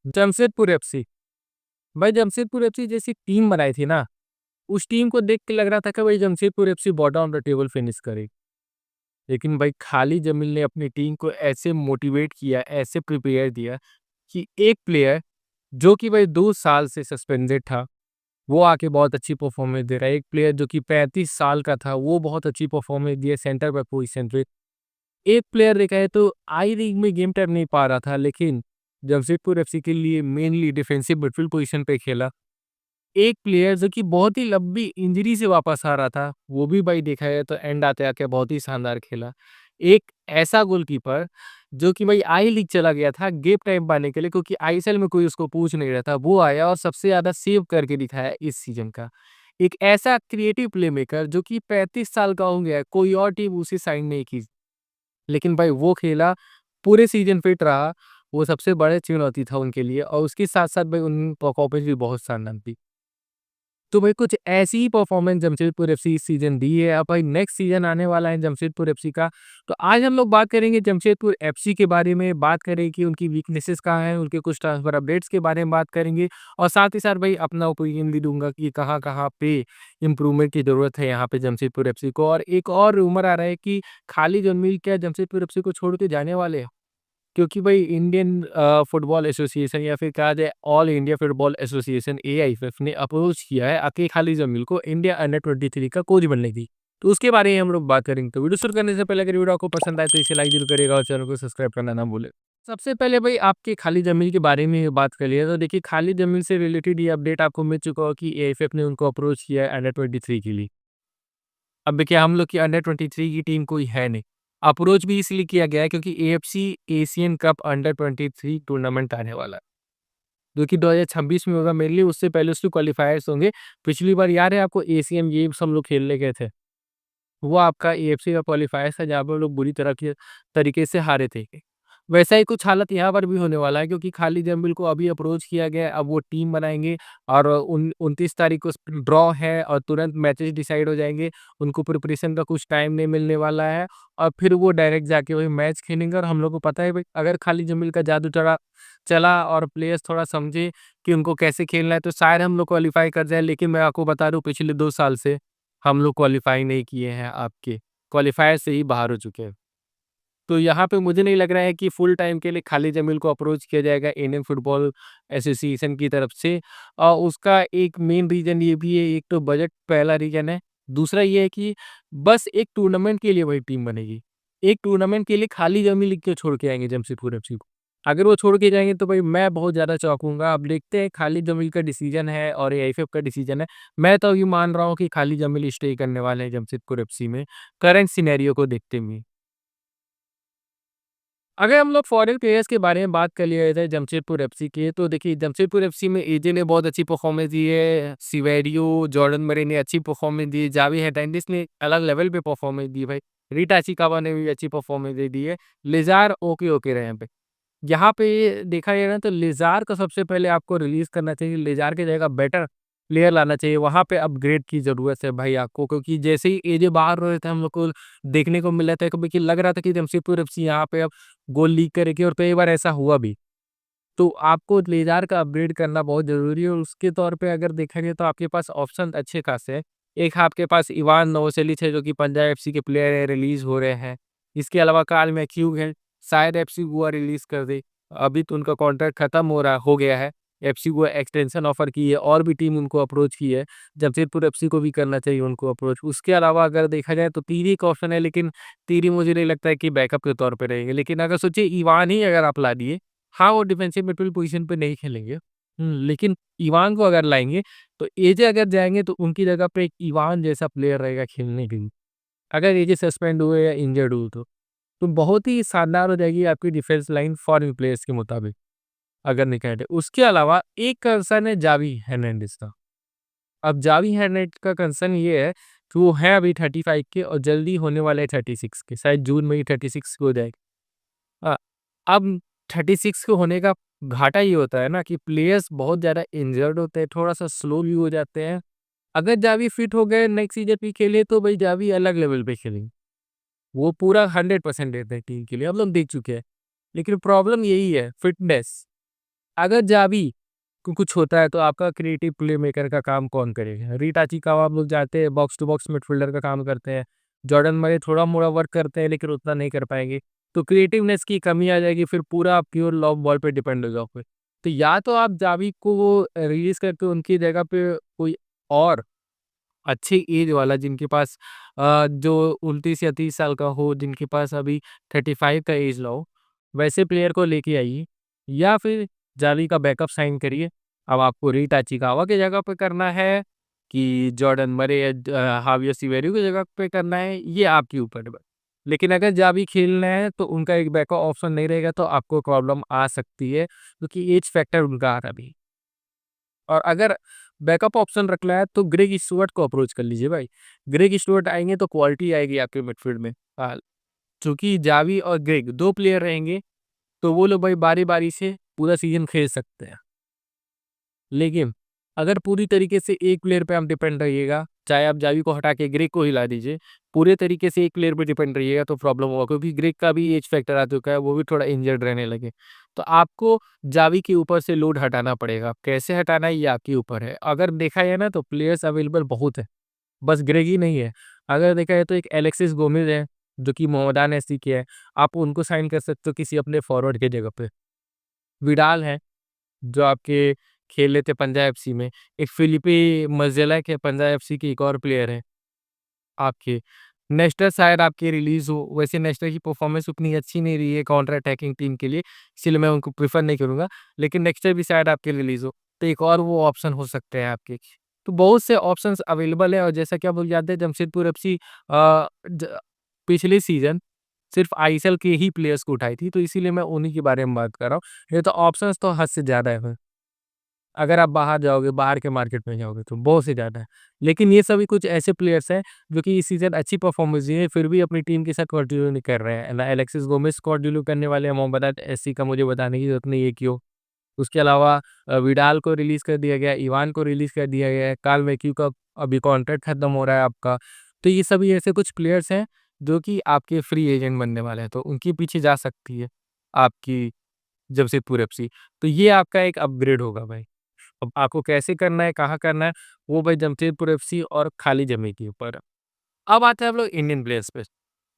Jamshedpur FC. भाई Jamshedpur FC जैसी team बनाई थी ना, उस टीम को देख के लग रहा था कि भाई Jamshedpur FC bottom of the table finish करेगी। लेकिन भाई खालिद जमील ने अपनी टीम को ऐसे मोटिवेट किया, ऐसे प्रिपेयर दिया कि एक प्लेयर जो कि भाई 2 साल से सस्पेंडेड था, वो आके बहुत अच्छी परफॉर्मेंस दे रहा है। एक प्लेयर जो कि 35 साल का था, वो बहुत अच्छी परफॉर्मेंस दिए सेंटर बैक पोजीशन पे। एक प्लेयर देखा है तो आई लीग में गेम टाइम नहीं पा रहा था, लेकिन जमशेदपुर एफसी के लिए मेनली डिफेंसिव मिडफील्ड पोजीशन पे खेला। एक प्लेयर जो कि बहुत ही लंबी इंजरी से वापस आ रहा था, वो भी भाई देखा जाए तो एंड आते-आके बहुत ही शानदार खेला। एक ऐसा गोलकीपर जो कि भाई आई लीग चला गया था गेप टाइम पाने के लिए, क्योंकि आईएसएल में कोई उसको पूछ नहीं रहा था, वो आया और सबसे ज़्यादा सेव करके दिखाया इस सीज़न का। एक ऐसा क्रिएटिव प्लेमेकर जो कि 35 साल का हो गया है, कोई और टीम उसे साइन नहीं की। लेकिन भाई वो खेला, पूरे सीज़न फिट रहा, वो सबसे बड़ी चुनौती था उनके लिए और उसके साथ-साथ भाई उन परफॉर्मेंस भी बहुत शानदार थी। तो भाई कुछ ऐसी ही परफॉर्मेंस जमशेदपुर एफसी इस सीजन दी है। अब भाई नेक्स्ट सीजन आने वाला है जमशेदपुर एफसी का। तो आज हम लोग बात करेंगे जमशेदपुर एफसी के बारे में, बात करें कि उनकी वीकनेसेस कहाँ हैं, उनके कुछ ट्रांसफर अपडेट्स के बारे में बात करेंगे और साथ ही साथ भाई अपना ओपिनियन भी दूंगा कि कहाँ-कहाँ पे इम्प्रूवमेंट की ज़रूरत है यहाँ पे जमशेदपुर एफसी को। और एक और रूमर आ रहा है कि खालिद जमील क्या जमशेदपुर एफसी को छोड़ के जाने वाले हैं? क्योंकि भाई इंडियन फुटबॉल एसोसिएशन या फिर कहा जाए all India football association AIFF ने अप्रोच किया है अकील खालिद जमील को इंडिया अंडर 23 का कोच बनने की। तो उसके बारे में हम लोग बात करेंगे। तो वीडियो शुरू करने से पहले अगर वीडियो आपको पसंद आए तो इसे लाइक जरूर करिएगा और चैनल को सब्सक्राइब करना ना भूले। सबसे पहले भाई आपके खालिद जमील के बारे में बात कर लिया तो देखिए खालिद जमील से रिलेटेड ये अपडेट आपको मिल चुका हो कि एआईएफएफ ने उनको अप्रोच किया है अंडर 23 के लिए। अब देखिए हम लोग की अंडर 23 की टीम कोई है नहीं। अप्रोच भी इसलिए किया गया है क्योंकि AFC Asian cup under 23 tournament आने वाला है, जो कि 2026 में होगा मेनली उससे पहले उसके क्वालीफायर्स होंगे। पिछली बार याद है आपको एशियन गेम्स हम लोग खेलने गए थे। वो आपका एएफसी का क्वालीफायर्स था जहाँ पे हम लोग बुरी तरह के तरीके से हारे थे। वैसा ही कुछ हालत यहाँ पर भी होने वाला है क्योंकि खालिद जमील को अभी अप्रोच किया गया है, अब वो टीम बनाएँगे और 29 तारीख को ड्रॉ है और तुरंत मैचेस डिसाइड हो जाएँगे। उनको प्रिपरेशन का कुछ टाइम नहीं मिलने वाला है और फिर वो डायरेक्ट जाके वही मैच खेलेंगे और हम लोग को पता है भाई अगर खालिद जमील का जादू चला चला और प्लेयर्स थोड़ा समझे कि उनको कैसे खेलना है तो शायद हम लोग क्वालीफाई कर जाएँ। लेकिन मैं आपको बता दूँ पिछले 2 साल से हम लोग क्वालीफाई नहीं किए हैं आपके, क्वालीफायर से ही बाहर हो चुके हैं। तो यहाँ पे मुझे नहीं लग रहा है कि फुल टाइम के लिए खालिद जमील को अप्रोच किया जाएगा इंडियन फुटबॉल एसोसिएशन की तरफ से। उसका एक मेन रीज़न ये भी है, एक तो बजट पहला रीज़न है, दूसरा ये है कि बस एक टूर्नामेंट के लिए वही टीम बनेगी। एक टूर्नामेंट के लिए खालिद जमील क्यों छोड़ के आएँगे जमशेदपुर एफसी को? अगर वो छोड़ के जाएँगे तो भाई मैं बहुत ज़्यादा चौंकूँगा। अब देखते हैं खालिद जमील का डिसीज़न है और एआईएफएफ का डिसीज़न है। मैं तो ये मान रहा हूँ कि खालिद जमील स्टे करने वाले हैं जमशेदपुर एफसी में, करंट सिनेरियो को देखते हुए। अगर हम लोग फॉरेन प्लेयर्स के बारे में बात कर लिया जाए जमशेदपुर एफसी के, तो देखिए जमशेदपुर एफसी में एजे ने बहुत अच्छी परफॉर्मेंस दी है, सिवेरियो, जॉर्डन मरे ने अच्छी परफॉर्मेंस दी है, जावी हेरेंडेस ने अलग लेवल पे परफॉर्मेंस दी है भाई, रीटा अचिकावा ने भी अच्छी परफॉर्मेंस दे दी है, लिजार ओके रहे हैं पे। यहाँ पे देखा जाए ना तो लिजार को सबसे पहले आपको रिलीज़ करना चाहिए, लिजार की जगह बेटर प्लेयर लाना चाहिए, वहाँ पे अपग्रेड की ज़रूरत है भाई आपको क्योंकि जैसे ही एजे बाहर हो रहे थे हम लोग को देखने को मिला था कि लग रहा था कि जमशेदपुर एफसी यहाँ पे अब गोल लीक करेगी और कई बार ऐसा हुआ भी। तो आपको लेज़ार का अपग्रेड करना बहुत ज़रूरी है और उसके तौर पे अगर देखा जाए तो आपके पास ऑप्शन अच्छे खासे हैं। एक आपके पास इवान नोवोसेलिच है जो कि पंजाब एफसी के प्लेयर है, रिलीज़ हो रहे हैं। इसके अलावा कार्ल मैथ्यू है, शायद एफसी गोवा रिलीज़ कर दे। अभी तो उनका कॉन्ट्रैक्ट खत्म हो गया है। एफसी गोवा एक्सटेंशन ऑफर की है और भी टीम उनको अप्रोच की है। जमशेदपुर एफसी को भी करना चाहिए उनको अप्रोच। उसके अलावा अगर देखा जाए तो तीरी एक ऑप्शन है लेकिन तीरी मुझे नहीं लगता है कि बैकअप के तौर पे रहेंगे। लेकिन अगर सोचिए इवान ही अगर आप ला दिए, हाँ, वो डिफेंसिव मिडफील्ड पोज़ीशन पे नहीं खेलेंगे। लेकिन इवान को अगर लाएँगे, तो एजे अगर जाएँगे तो उनकी जगह पे एक इवान जैसा प्लेयर रहेगा खेलने के लिए। अगर एजे सस्पेंड हुए या इंजर्ड हुए तो बहुत ही शानदार हो जाएगी आपकी डिफेंस लाइन फॉरेन प्लेयर्स के मुताबिक, अगर निकाले तो। उसके अलावा एक कंसर्न है जावी हर्नांडेज़ का। अब जावी हर्नांडेज़ का कंसर्न ये है कि वो है अभी 35 के और जल्दी होने वाले हैं 36 के, शायद जून में ही 36 के हो जाएगा। अ, अब 36 के होने का घाटा ये होता है ना कि प्लेयर्स बहुत ज़्यादा इंजर्ड होते हैं, थोड़ा-सा स्लो भी हो जाते हैं। अगर जावी फिट हो गए नेक्स्ट सीज़न भी खेले तो भाई जावी अलग लेवल पे खेलेंगे। वो पूरा 100% देते हैं टीम के लिए, हम लोग देख चुके हैं। लेकिन प्रॉब्लम यही है फिटनेस। अगर जावी को कुछ होता है तो आपका क्रिएटिव प्लेमेकर का काम कौन करेगा? रीटा चिकावा आप लोग जानते हैं बॉक्स टू बॉक्स मिडफील्डर का काम करते हैं। जॉर्डन मरे थोड़ा-मोड़ा वर्क करते हैं लेकिन उतना नहीं कर पाएँगे। तो क्रिएटिवनेस की कमी आ जाएगी, फिर पूरा आप प्योर लॉब बॉल पे डिपेंड हो जाओगे। तो या तो आप जावी को रिलीज़ करके उनकी जगह पे कोई और अच्छी एज वाला जिनके पास जो 29 या 30 साल का हो, जिनके पास अभी 35 का एज ना हो, वैसे प्लेयर को लेके आइए या फिर जावी का बैकअप साइन करिए। अब आपको रीटा चिकावा की जगह पे करना है कि जॉर्डन मरे या हावियर सिवेरियो की जगह पे करना है, ये आपके ऊपर है। लेकिन अगर जावी खेलना है तो उनका एक बैकअप ऑप्शन नहीं रहेगा तो आपको प्रॉब्लम आ सकती है क्योंकि एज फैक्टर उनका आ रहा है अभी। और अगर बैकअप ऑप्शन रखना है तो ग्रेग स्टुअर्ट को अप्रोच कर लीजिए भाई। ग्रेग स्टुअर्ट आएँगे तो क्वालिटी आएगी आपके मिडफील्ड में। चूँकि जावी और ग्रेग 2 प्लेयर रहेंगे तो वो लोग भाई बारी-बारी से पूरा सीज़न खेल सकते हैं। लेकिन अगर पूरी तरीके से एक प्लेयर पे आप डिपेंड रहिएगा, चाहे आप जावी को हटा के ग्रेग को हिला दीजिए, पूरे तरीके से एक प्लेयर पे डिपेंड रहिएगा तो प्रॉब्लम होगा क्योंकि ग्रेग का भी एज फैक्टर आ चुका है, वो भी थोड़ा इंजर्ड रहने लगे। तो आपको जावी के ऊपर से लोड हटाना पड़ेगा। कैसे हटाना है ये आपके ऊपर है। अगर देखा जाए ना तो प्लेयर्स अवेलेबल बहुत है, बस ग्रेग ही नहीं है। अगर देखा जाए तो एक एलेक्सिस गोमेज़ है, जो कि मोहम्मदान एससी के है, आप उनको साइन कर सकते हो किसी अपने फॉरवर्ड की जगह पे। विडाल है जो आपके खेल रहे थे पंजाब एफसी में। एक फिलिपी मज़ेला के पंजाब एफसी के एक और प्लेयर हैं आपके। नेस्टर शायद आपके रिलीज़ हो, वैसे नेस्टर की परफ़ॉर्मेंस उतनी अच्छी नहीं रही है काउंटर अटैकिंग टीम के लिए, इसीलिए मैं उनको प्रेफ़र नहीं करूँगा। लेकिन नेक्स्ट भी शायद आपके रिलीज़ हो, तो एक और वो ऑप्शन हो सकते हैं आपके। तो बहुत से ऑप्शंस अवेलेबल है और जैसा कि आप लोग जानते हैं जमशेदपुर एफसी ज पिछले सीज़न सिर्फ़ आईएसएल के ही प्लेयर्स को उठाई थी, तो इसीलिए मैं उन्हीं के बारे में बात कर रहा हूँ। नहीं तो ऑप्शंस तो हद से ज़्यादा है। अगर आप बाहर जाओगे, बाहर के मार्केट में जाओगे तो बहुत से ज़्यादा है। लेकिन ये सभी कुछ ऐसे प्लेयर्स हैं जो कि इस सीज़न अच्छी परफ़ॉर्मेंस दिए फिर भी अपनी टीम के साथ कंटिन्यू नहीं कर रहे हैं। ना एलेक्सिस गोमेज़ कंटिन्यू करने वाले हैं, मोहम्मद एससी का मुझे बताने की ज़रूरत नहीं है क्यों। उसके अलावा विडाल को रिलीज़ कर दिया गया है, इवान को रिलीज़ कर दिया गया है, कार्ल मैक्यू का अभी कॉन्ट्रैक्ट खत्म हो रहा है आपका। तो ये सभी ऐसे कुछ प्लेयर्स हैं जो कि आपके फ्री एजेंट बनने वाले हैं, तो उनके पीछे जा सकती है आपकी जमशेदपुर एफसी। तो ये आपका एक अपग्रेड होगा भाई। अब आपको कैसे करना है, कहाँ करना है, वो भाई जमशेदपुर एफसी और खाली जमी के ऊपर है। अब आते हैं हम लोग इंडियन प्लेयर्स पे।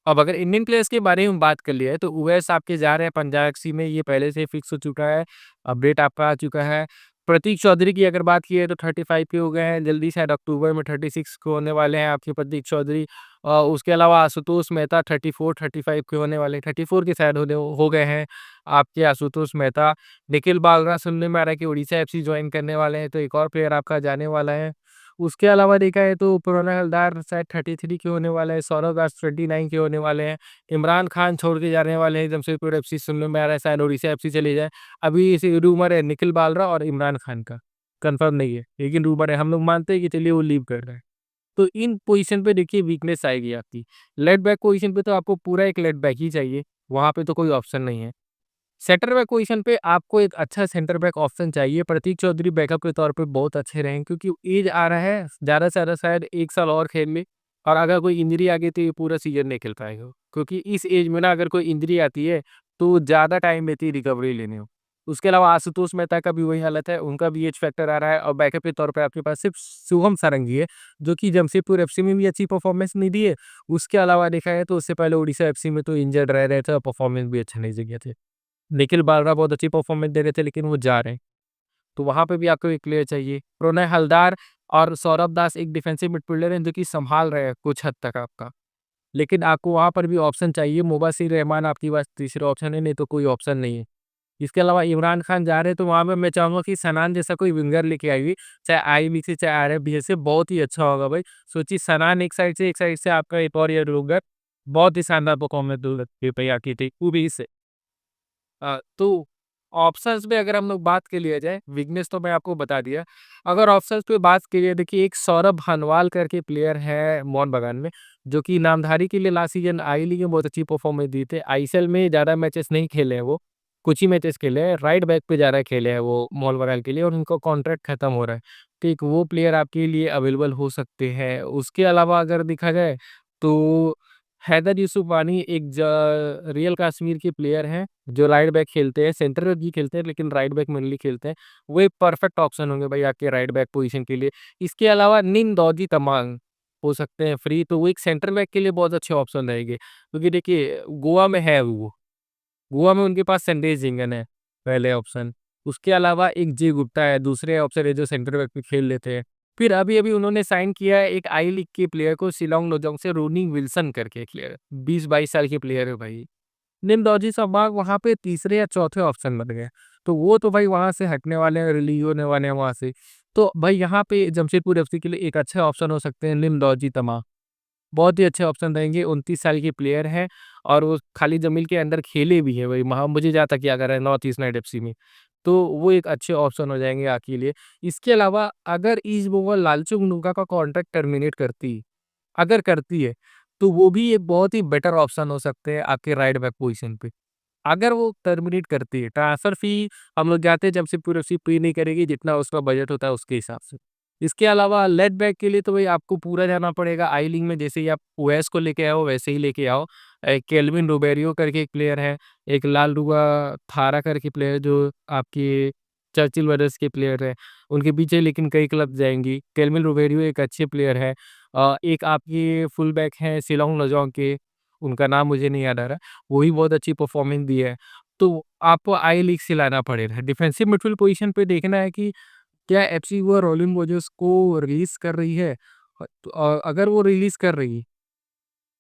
अब अगर इंडियन प्लेयर्स के बारे में बात कर लिया है तो उवैस आपके जा रहे हैं पंजाब एफसी में, ये पहले से फिक्स हो चुका है, अपडेट आपका आ चुका है। प्रतीक चौधरी की अगर बात की है तो 35 के हो गए हैं, जल्दी शायद अक्टूबर में 36 के होने वाले हैं आपके प्रतीक चौधरी। उसके अलावा आशुतोष मेहता 34, 35 के होने वाले हैं, 34 के शायद होने हो गए हैं आपके आशुतोष मेहता। निखिल बालरा सुनने में आ रहा है कि उड़ीसा एफसी जॉइन करने वाले हैं, तो एक और प्लेयर आपका जाने वाला है। उसके अलावा देखा जाए तो प्रणय हलदार शायद 33 के होने वाले हैं, सौरव दास 29 के होने वाले हैं, इमरान खान छोड़ के जाने वाले हैं जमशेदपुर एफसी सुनने में आ रहा है शायद उड़ीसा एफसी चले जाए। अभी इसी रूमर है निखिल बालरा और इमरान खान का, कंफर्म नहीं है, लेकिन रूमर है। हम लोग मानते हैं कि चलिए वो लीव कर रहे हैं। तो इन पोजीशन पे देखिए वीकनेस आएगी आपकी। लेफ्ट बैक पोजीशन पे तो आपको पूरा एक लेफ्ट बैक ही चाहिए, वहाँ पे तो कोई ऑप्शन नहीं है। सेंटर बैक पोजीशन पे आपको एक अच्छा सेंटर बैक ऑप्शन चाहिए। प्रतीक चौधरी बैकअप के तौर पे बहुत अच्छे रहेंगे क्योंकि ऐज आ रहा है, ज़्यादा से ज़्यादा शायद 1 साल और खेल ले और अगर कोई इंजरी आ गई तो ये पूरा सीज़न नहीं खेल पाएगा वो। क्योंकि इस ऐज में ना अगर कोई इंजरी आती है तो ज़्यादा टाइम लेती है रिकवरी लेने में। उसके अलावा आशुतोष मेहता का भी वही हालत है, उनका भी एज फैक्टर आ रहा है और बैकअप के तौर पे आपके पास सिर्फ शुभम सारंगी है, जो कि जमशेदपुर एफसी में भी अच्छी परफॉर्मेंस नहीं दी है। उसके अलावा देखा जाए तो उससे पहले उड़ीसा एफसी में तो इंजर्ड रह रहे थे और परफॉर्मेंस भी अच्छा नहीं दिए थे। निखिल बालरा बहुत अच्छी परफॉर्मेंस दे रहे थे लेकिन वो जा रहे हैं। तो वहाँ पे भी आपको एक प्लेयर चाहिए। प्रणय हलदार और सौरभ दास एक डिफेंसिव मिडफील्डर हैं जो कि सँभाल रहे हैं कुछ हद तक आपका। लेकिन आपको वहाँ पर भी ऑप्शन चाहिए। मुबशिर रहमान आपके पास तीसरा ऑप्शन है, नहीं तो कोई ऑप्शन नहीं है। इसके अलावा इमरान खान जा रहे हैं तो वहाँ पे मैं चाहूँगा कि सनान जैसा कोई विंगर लेके आइए, चाहे आईबी से चाहे आरएबी से, बहुत ही अच्छा होगा भाई। सोचिए सनान एक साइड से आपका एक और ये विंगर बहुत ही शानदार परफॉर्मेंस दे पाई आपकी टीम वो भी इससे। तो ऑप्शंस में अगर हम लोग बात के लिए जाए, वीकनेस तो मैं आपको बता दिया। अगर ऑप्शंस पे बात की जाए देखिए एक सौरभ हनवाल करके प्लेयर है मोहन बागान में, जो कि नामधारी के लिए लास्ट सीज़न आई लीग में बहुत अच्छी परफॉर्मेंस दिए थे। आईएसएल में ज़्यादा मैचेस नहीं खेले हैं वो, कुछ ही मैचेस खेले हैं। राइट बैक पे ज़्यादा खेले हैं वो मोहन बागान के लिए और उनका कॉन्ट्रैक्ट खत्म हो रहा है। तो एक वो प्लेयर आपके लिए अवेलेबल हो सकते हैं। उसके अलावा अगर देखा जाए तो हैदर यूसुफ एक रियल कश्मीर के प्लेयर हैं, जो राइट बैक खेलते हैं, सेंटर में भी खेलते हैं लेकिन राइट बैक मेनली खेलते हैं। वो एक परफेक्ट ऑप्शन होंगे भाई आपके राइट बैक पोजीशन के लिए। इसके अलावा निंदौजी तमांग हो सकते हैं फ्री, तो वो एक सेंटर बैक के लिए बहुत अच्छे ऑप्शन रहेंगे। क्योंकि देखिए गोवा में है वो, गोवा में उनके पास संजय झिंगन है पहले ऑप्शन। उसके अलावा एक जे गुप्ता है, दूसरे ऑप्शन है जो सेंटर बैक पे खेल लेते हैं। फिर अभी-अभी उन्होंने साइन किया है एक आई लीग के प्लेयर को शिलांग लोजोंग से, रोनी विल्सन करके एक प्लेयर, 20-22 साल के प्लेयर है भाई। निमदौजी शबाग वहाँ पे तीसरे या चौथे ऑप्शन बन गए। तो वो तो भाई वहाँ से हटने वाले हैं, रिलीज होने वाले हैं वहाँ से। तो भाई यहाँ पे जमशेदपुर एफसी के लिए एक अच्छे ऑप्शन हो सकते हैं निमदौजी तमा। बहुत ही अच्छे ऑप्शन रहेंगे, 29 साल के प्लेयर हैं और वो खालिद जमील के अंडर खेले भी हैं वही वहाँ मुझे जहाँ तक याद आ रहा है नॉर्थ ईस्ट यूनाइटेड एफसी में। तो वो एक अच्छे ऑप्शन हो जाएँगे आपके लिए। इसके अलावा अगर ईस्ट बंगाल लालचुंग नुका का कॉन्ट्रैक्ट टर्मिनेट करती, अगर करती है, तो वो भी एक बहुत ही बेटर ऑप्शन हो सकते हैं आपके राइट बैक पोज़ीशन पे। अगर वो टर्मिनेट करती है, ट्रांसफर फी हम लोग जानते हैं जमशेदपुर एफसी पे नहीं करेगी जितना उसका बजट होता है उसके हिसाब से। इसके अलावा लेफ्ट बैक के लिए तो भई आपको पूरा जाना पड़ेगा आई लीग में, जैसे ही आप ओएस को लेके आओ वैसे ही लेके आओ। एक केल्विन रोबेरियो करके एक प्लेयर है, एक लालरुआ थारा करके प्लेयर जो आपके चर्चिल ब्रदर्स के प्लेयर हैं, उनके पीछे लेकिन कई क्लब जाएँगी। केल्विन रोबेरियो एक अच्छे प्लेयर है। एक आपके फुल बैक हैं शिलोंग लजोंग के, उनका नाम मुझे नहीं याद आ रहा। वो भी बहुत अच्छी परफॉर्मेंस दी है। तो आपको आई लीग से लाना पड़ेगा। डिफेंसिव मिडफील्ड पोजीशन पे देखना है कि क्या एफसी वो रोलिंग वॉरियर्स को रिलीज़ कर रही है? तो अगर वो रिलीज़ कर रही है,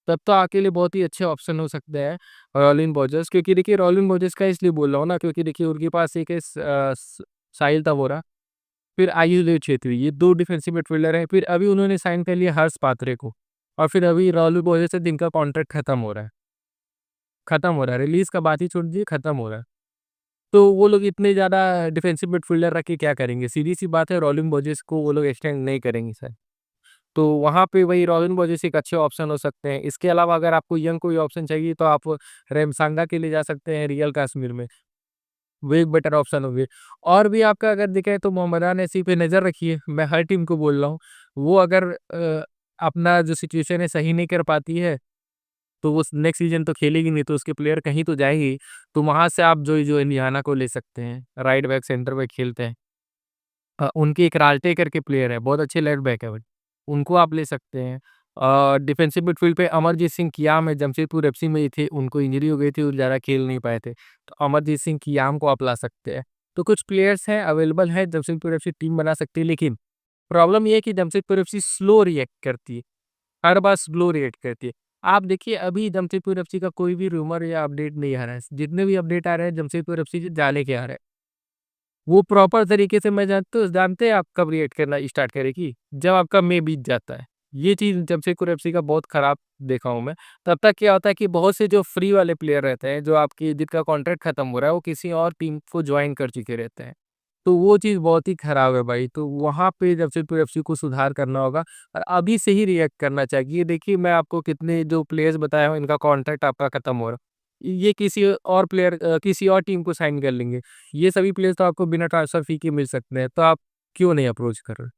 तब तो आपके लिए बहुत ही अच्छे ऑप्शन हो सकते हैं रोलिंग वॉरियर्स, क्योंकि देखिए रोलिंग वॉरियर्स का इसलिए बोल रहा हूँ ना क्योंकि देखिए उनके पास एक है साहिल तवोरा, फिर आयुष छेत्री, ये 2 डिफेंसिव मिडफील्डर हैं। फिर अभी उन्होंने साइन कर लिया हर्ष पात्रे को और फिर अभी रोलिंग वॉरियर्स से जिनका कॉन्ट्रैक्ट खत्म हो रहा है, रिलीज़ का बात ही छोड़ दीजिए, खत्म हो रहा है। तो वो लोग इतने ज़्यादा डिफेंसिव मिडफील्डर रख के क्या करेंगे? सीधी-सी बात है रोलिंग बोजेस को वो लोग एक्सटेंड नहीं करेंगे शायद। तो वहाँ पे वही रोलिंग बोजेस एक अच्छे ऑप्शन हो सकते हैं। इसके अलावा अगर आपको यंग कोई ऑप्शन चाहिए तो आप रेमसांगा के लिए जा सकते हैं रियल कश्मीर में। वो एक बेटर ऑप्शन होंगे। और भी आपका अगर दिखे तो मोहम्मदान ऐसी पे नज़र रखिए, मैं हर टीम को बोल रहा हूँ। वो अगर अपना जो सिचुएशन है सही नहीं कर पाती है तो वो नेक्स्ट सीज़न तो खेलेगी नहीं, तो उसके प्लेयर कहीं तो जाएँगे। तो वहाँ से आप जो इंडियाना को ले सकते हैं, राइट बैक, सेंटर बैक खेलते हैं। उनके एक राल्टे करके प्लेयर है, बहुत अच्छे लेफ्ट बैक है वो, उनको आप ले सकते हैं। डिफेंसिव मिडफील्ड पे अमरजीत सिंह कियाम है, जमशेदपुर एफसी में ही थे, उनको इंजरी हो गई थी और ज़्यादा खेल नहीं पाए थे। तो अमरजीत सिंह कियाम को आप ला सकते हैं। तो कुछ प्लेयर्स हैं, अवेलेबल हैं, जमशेदपुर एफसी टीम बना सकती है, लेकिन प्रॉब्लम ये है कि जमशेदपुर एफसी स्लो रिएक्ट करती है। हर बार स्लो रिएक्ट करती है। आप देखिए अभी जमशेदपुर एफसी का कोई भी रूमर या अपडेट नहीं आ रहा है। जितने भी अपडेट आ रहे हैं जमशेदपुर एफसी से जाले के आ रहे हैं। वो प्रॉपर तरीके से मैं जानते हैं आप कब रिएक्ट करना स्टार्ट करेगी? जब आपका मई बीत जाता है। ये चीज़ जमशेदपुर एफसी का बहुत खराब देखा हूँ मैं। तब तक क्या होता है कि बहुत से जो फ्री वाले प्लेयर रहते हैं, जो आपकी जिनका कॉन्ट्रैक्ट खत्म हो रहा है, वो किसी और टीम को जॉइन कर चुके रहते हैं। तो वो चीज़ बहुत ही खराब है भाई, तो वहाँ पे जमशेदपुर एफसी को सुधार करना होगा और अभी से ही रिएक्ट करना चाहिए। देखिए मैं आपको कितने जो प्लेयर्स बताया हूँ इनका कॉन्ट्रैक्ट आपका खत्म हो रहा है। ये किसी और प्लेयर किसी और टीम को साइन कर लेंगे। ये सभी प्लेयर्स तो आपको बिना ट्रांसफर फी के मिल सकते हैं, तो आप क्यों नहीं अप्रोच कर रहे?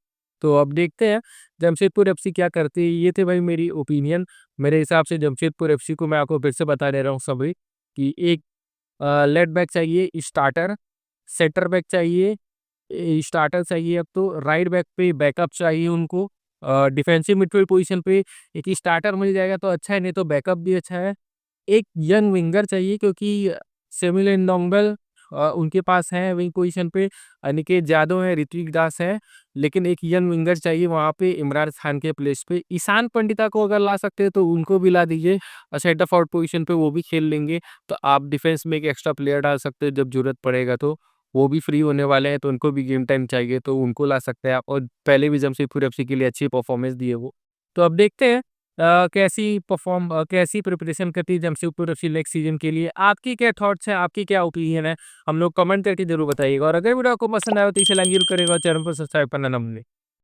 तो अब देखते हैं जमशेदपुर एफसी क्या करती है। ये थे भाई मेरी ओपिनियन। मेरे हिसाब से जमशेदपुर एफसी को मैं आपको फिर से बता दे रहा हूँ सभी कि एक लेफ्ट बैक चाहिए स्टार्टर, सेंटर बैक चाहिए स्टार्टर चाहिए अब तो, राइट बैक पे बैकअप चाहिए उनको। डिफेंसिव मिडफील्ड पोजीशन पे एक स्टार्टर मिल जाएगा तो अच्छा है, नहीं तो बैकअप भी अच्छा है। एक यंग विंगर चाहिए क्योंकि सेमिल एंडोंगल उनके पास है विंग पोजीशन पे, अनिकेत यादव है, ऋत्विक दास है, लेकिन एक यंग विंगर चाहिए वहाँ पे इमरान खान के प्लेस पे। ईशान पंडिता को अगर ला सकते हैं तो उनको भी ला दीजिए और सेंटर फॉरवर्ड पोजीशन पे वो भी खेल लेंगे। तो आप डिफेंस में एक एक्स्ट्रा प्लेयर डाल सकते हैं जब ज़रूरत पड़ेगा तो। वो भी फ्री होने वाले हैं तो उनको भी गेम टाइम चाहिए तो उनको ला सकते हैं आप और पहले भी जमशेदपुर एफसी के लिए अच्छी परफॉर्मेंस दी है वो। तो अब देखते हैं कैसी प्रिपरेशन करती है जमशेदपुर एफसी नेक्स्ट सीजन के लिए। आपकी क्या थॉट्स हैं, आपकी क्या ओपिनियन है? हम लोग कमेंट करके ज़रूर बताइएगा और अगर वीडियो आपको पसंद आया हो तो इसे लाइक ज़रूर करिएगा और चैनल को सब्सक्राइब करना ना भूलें।